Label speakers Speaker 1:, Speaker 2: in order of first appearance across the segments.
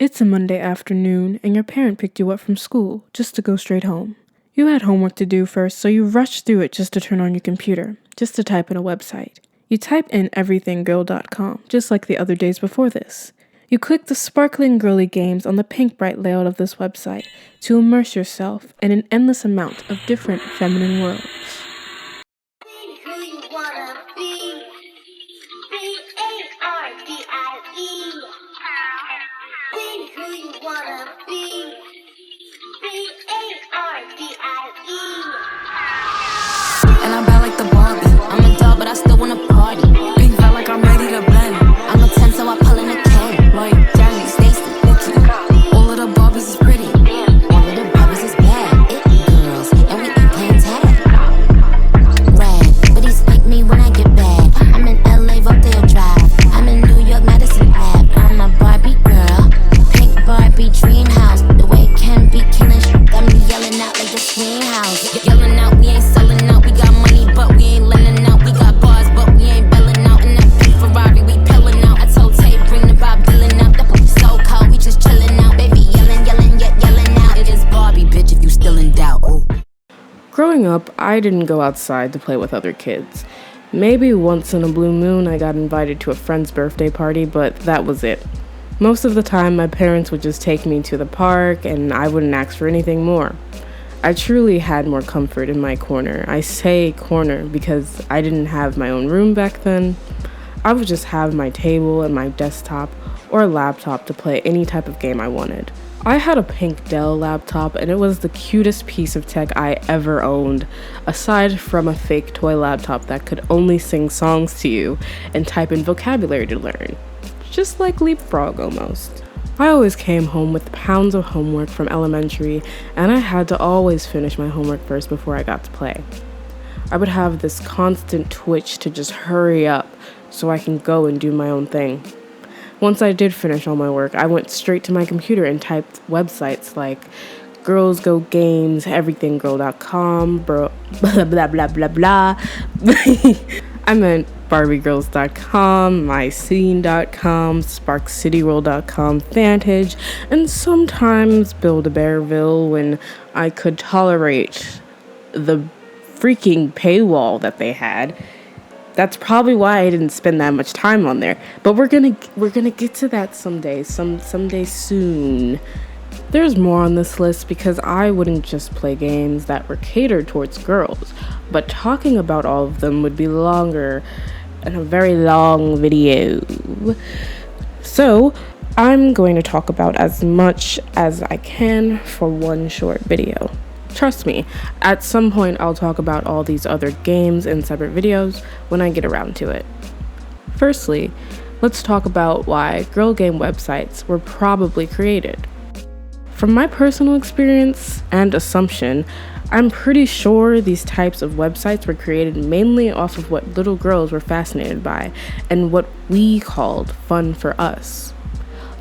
Speaker 1: It's a Monday afternoon, and your parent picked you up from school just to go straight home. You had homework to do first, so you rushed through it just to turn on your computer, just to type in a website. You typed in everythinggirl.com, just like the other days before this. You clicked the sparkling girly games on the pink bright layout of this website to immerse yourself in an endless amount of different feminine worlds.
Speaker 2: And I'm bad like the Barbie. I'm a doll, but I still wanna party. Pink felt like I'm ready to blend. I'm a 10, so I pull in a K. Like Jazzy, Stacy, Nikki. All of the Barbies is pretty. All of the Barbies is bad. It girls, and we ain't playing tag. Red, but he's like me when I get bad. I'm in LA, Rodeo Drive. I'm in New York, Madison Ave. I'm a Barbie girl. Pink Barbie dream house. The way it can be killing shit got me yelling out like the screen house. Yelling out, we ain't selling out. We got money, but we ain't lending out. We got bars, but we ain't belling out. In that pink Ferrari, we pillin' out. I told Tay, bring the Bob Dylan out. That boy so cold, we just chillin' out. Baby, yelling, yet yelling out. It is Barbie, bitch, if you still in doubt. Ooh.
Speaker 1: Growing up, I didn't go outside to play with other kids. Maybe once in a blue moon I got invited to a friend's birthday party, but that was it. Most of the time, my parents would just take me to the park, and I wouldn't ask for anything more. I truly had more comfort in my corner. I say corner because I didn't have my own room back then. I would just have my table and my desktop or laptop to play any type of game I wanted. I had a pink Dell laptop, and it was the cutest piece of tech I ever owned, aside from a fake toy laptop that could only sing songs to you and type in vocabulary to learn. Just like Leapfrog almost. I always came home with pounds of homework from elementary, and I had to always finish my homework first before I got to play. I would have this constant twitch to just hurry up so I can go and do my own thing. Once I did finish all my work, I went straight to my computer and typed websites like Girls Go Games, everythinggirl.com, blah blah blah blah blah. I meant BarbieGirls.com, MyScene.com, SparkCityWorld.com, Vantage, and sometimes Build-A-Bearville when I could tolerate the freaking paywall that they had. That's probably why I didn't spend that much time on there. But we're gonna get to that someday soon. There's more on this list because I wouldn't just play games that were catered towards girls, but talking about all of them would be longer and a very long video. So I'm going to talk about as much as I can for one short video. Trust me, at some point I'll talk about all these other games in separate videos when I get around to it. Firstly, let's talk about why girl game websites were probably created. From my personal experience and assumption, I'm pretty sure these types of websites were created mainly off of what little girls were fascinated by and what we called fun for us.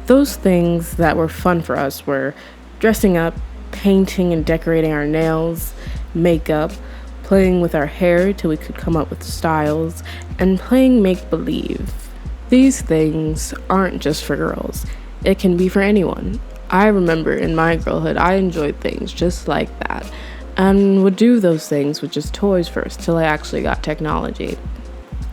Speaker 1: Those things that were fun for us were dressing up, painting and decorating our nails, makeup, playing with our hair till we could come up with styles, and playing make-believe. These things aren't just for girls. It can be for anyone. I remember in my girlhood, I enjoyed things just like that and would do those things with just toys first till I actually got technology.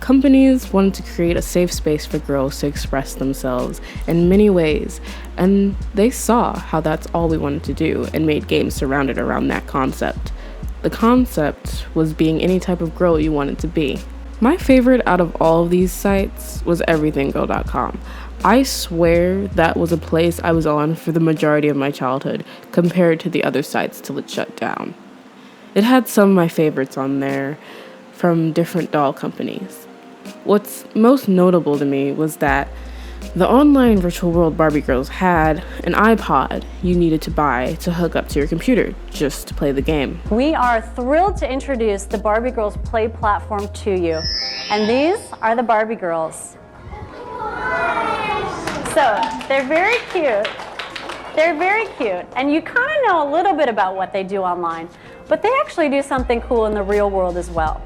Speaker 1: Companies wanted to create a safe space for girls to express themselves in many ways, and they saw how that's all we wanted to do and made games surrounded around that concept. The concept was being any type of girl you wanted to be. My favorite out of all of these sites was everythinggirl.com. I swear that was a place I was on for the majority of my childhood compared to the other sites till it shut down. It had some of my favorites on there from different doll companies. What's most notable to me was that the online virtual world Barbie Girls had an iPod you needed to buy to hook up to your computer just to play the game.
Speaker 3: We are thrilled to introduce the Barbie Girls Play platform to you. And these are the Barbie Girls. So, they're very cute. They're very cute. And you kind of know a little bit about what they do online, but they actually do something cool in the real world as well.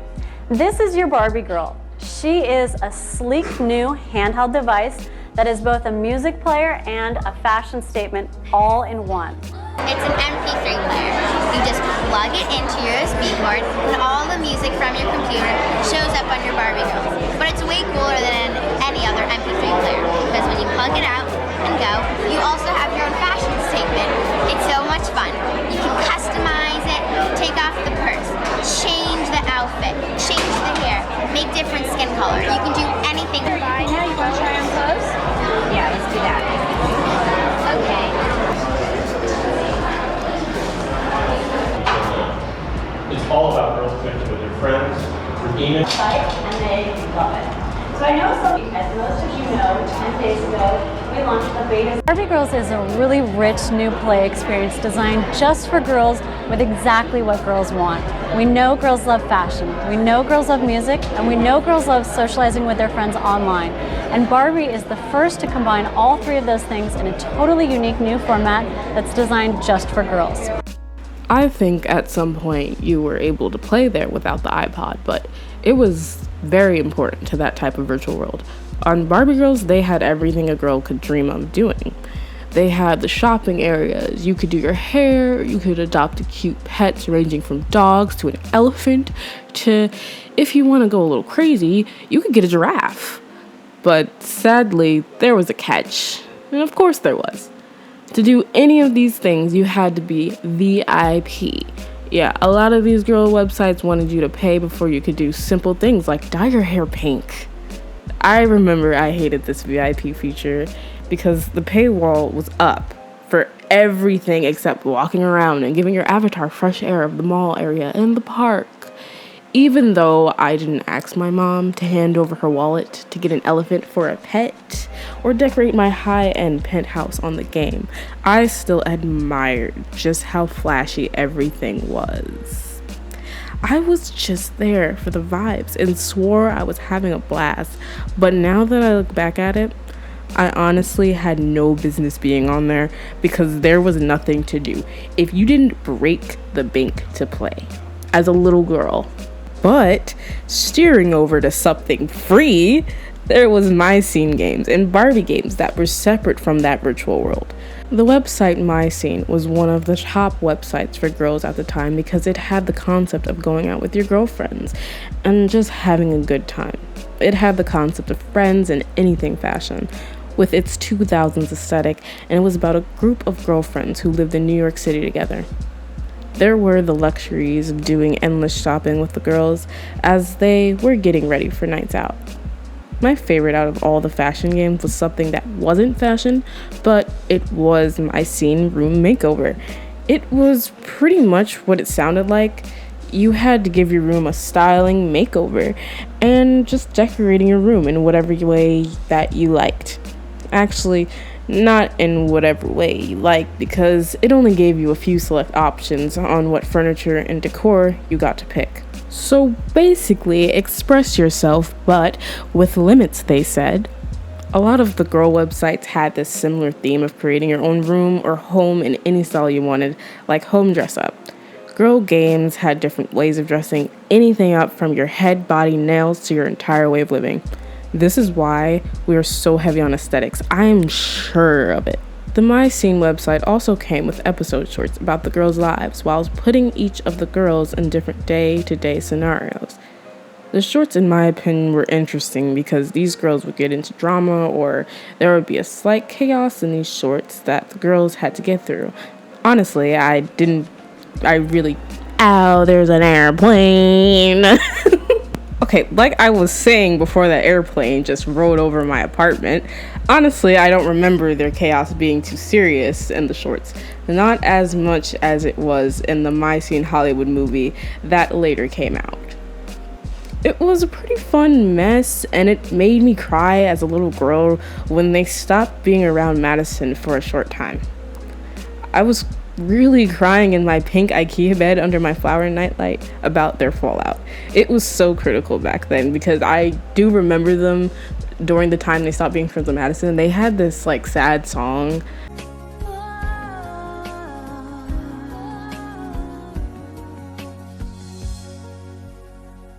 Speaker 3: This is your Barbie Girl. She is a sleek new handheld device that is both a music player and a fashion statement all in one.
Speaker 4: It's an MP3 player. You just plug it into your USB port and all the music from your computer shows up on your Barbie girls. But it's way cooler than any other MP3 player because when you plug it out and go, you also have your own fashion statement. It's so much fun. You can customize it, take off the purse, change the outfit, change the hair, make different skin color. You can do anything.
Speaker 5: Bye now. You want to try on clothes? Yeah, let's do that. Okay.
Speaker 6: It's all about girls connecting with their friends, Regina.
Speaker 3: And they love it. So I know as most of you know, 10 days ago, we launched the beta. Barbie Girls is a really rich new play experience designed just for girls with exactly what girls want. We know girls love fashion, we know girls love music, and we know girls love socializing with their friends online. And Barbie is the first to combine all three of those things in a totally unique new format that's designed just for girls.
Speaker 1: I think at some point you were able to play there without the iPod, but it was very important to that type of virtual world. On Barbie Girls, they had everything a girl could dream of doing. They had the shopping areas, you could do your hair, you could adopt cute pets ranging from dogs to an elephant to, if you want to go a little crazy, you could get a giraffe. But sadly, there was a catch, and of course there was. To do any of these things, you had to be VIP. Yeah, a lot of these girl websites wanted you to pay before you could do simple things like dye your hair pink. I remember I hated this VIP feature because the paywall was up for everything except walking around and giving your avatar fresh air of the mall area and the park. Even though I didn't ask my mom to hand over her wallet to get an elephant for a pet or decorate my high-end penthouse on the game, I still admired just how flashy everything was. I was just there for the vibes and swore I was having a blast, but now that I look back at it, I honestly had no business being on there because there was nothing to do if you didn't break the bank to play as a little girl. But steering over to something free, there was My Scene games and Barbie games that were separate from that virtual world. The website My Scene was one of the top websites for girls at the time because it had the concept of going out with your girlfriends and just having a good time. It had the concept of friends and anything fashion with its 2000s aesthetic, and it was about a group of girlfriends who lived in New York City together. There were the luxuries of doing endless shopping with the girls as they were getting ready for nights out. My favorite out of all the fashion games was something that wasn't fashion, but it was My Scene Room Makeover. It was pretty much what it sounded like. You had to give your room a styling makeover and just decorating your room in whatever way that you liked. Actually, not in whatever way you like, because it only gave you a few select options on what furniture and decor you got to pick. So basically, express yourself, but with limits, they said. A lot of the girl websites had this similar theme of creating your own room or home in any style you wanted, like home dress up. Girl games had different ways of dressing anything up from your head, body, nails to your entire way of living. This is why we are so heavy on aesthetics. I'm sure of it. The My Scene website also came with episode shorts about the girls' lives while putting each of the girls in different day-to-day scenarios. The shorts, in my opinion, were interesting because these girls would get into drama or there would be a slight chaos in these shorts that the girls had to get through. Honestly, there's an airplane. Okay, like I was saying before that airplane just rode over my apartment, honestly, I don't remember their chaos being too serious in the shorts. Not as much as it was in the My Scene Hollywood movie that later came out. It was a pretty fun mess, and it made me cry as a little girl when they stopped being around Madison for a short time. I was really crying in my pink IKEA bed under my flower nightlight about their fallout. It was so critical back then because I do remember them during the time they stopped being friends with Madison. They had this sad song.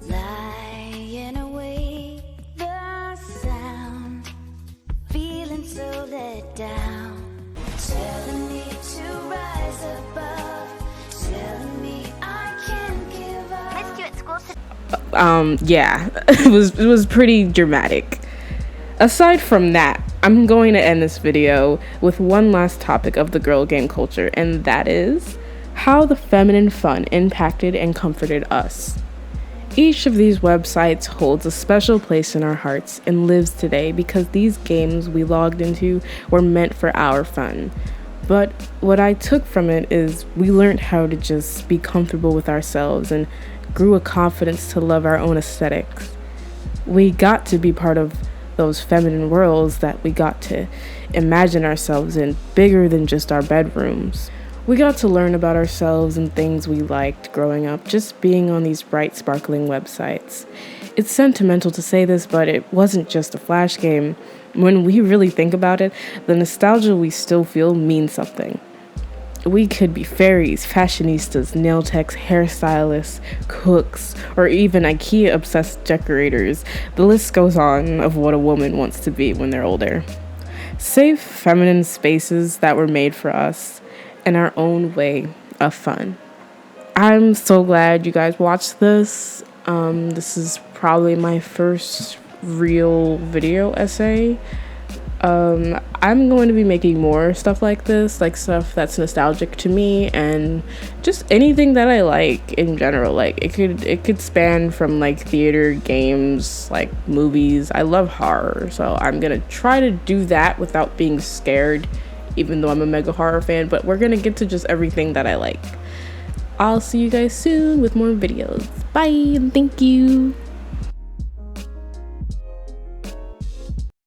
Speaker 2: Lying awake, the sound, feeling
Speaker 1: Yeah, it was pretty dramatic. Aside from that, I'm going to end this video with one last topic of the girl game culture, and that is how the feminine fun impacted and comforted us. Each of these websites holds a special place in our hearts and lives today because these games we logged into were meant for our fun. But what I took from it is we learned how to just be comfortable with ourselves and grew a confidence to love our own aesthetics. We got to be part of those feminine worlds that we got to imagine ourselves in, bigger than just our bedrooms. We got to learn about ourselves and things we liked growing up, just being on these bright, sparkling websites. It's sentimental to say this, but it wasn't just a flash game. When we really think about it, the nostalgia we still feel means something. We could be fairies, fashionistas, nail techs, hairstylists, cooks, or even IKEA-obsessed decorators. The list goes on of what a woman wants to be when they're older. Safe, feminine spaces that were made for us in our own way of fun. I'm so glad you guys watched this. This is probably my first real video essay. I'm going to be making more stuff like this, like stuff that's nostalgic to me and just anything that I like in general. Like it could span from like theater, games, like movies. I love horror, so I'm gonna try to do that without being scared, even though I'm a mega horror fan, but we're gonna get to just everything that I like. I'll see you guys soon with more videos. Bye and thank you.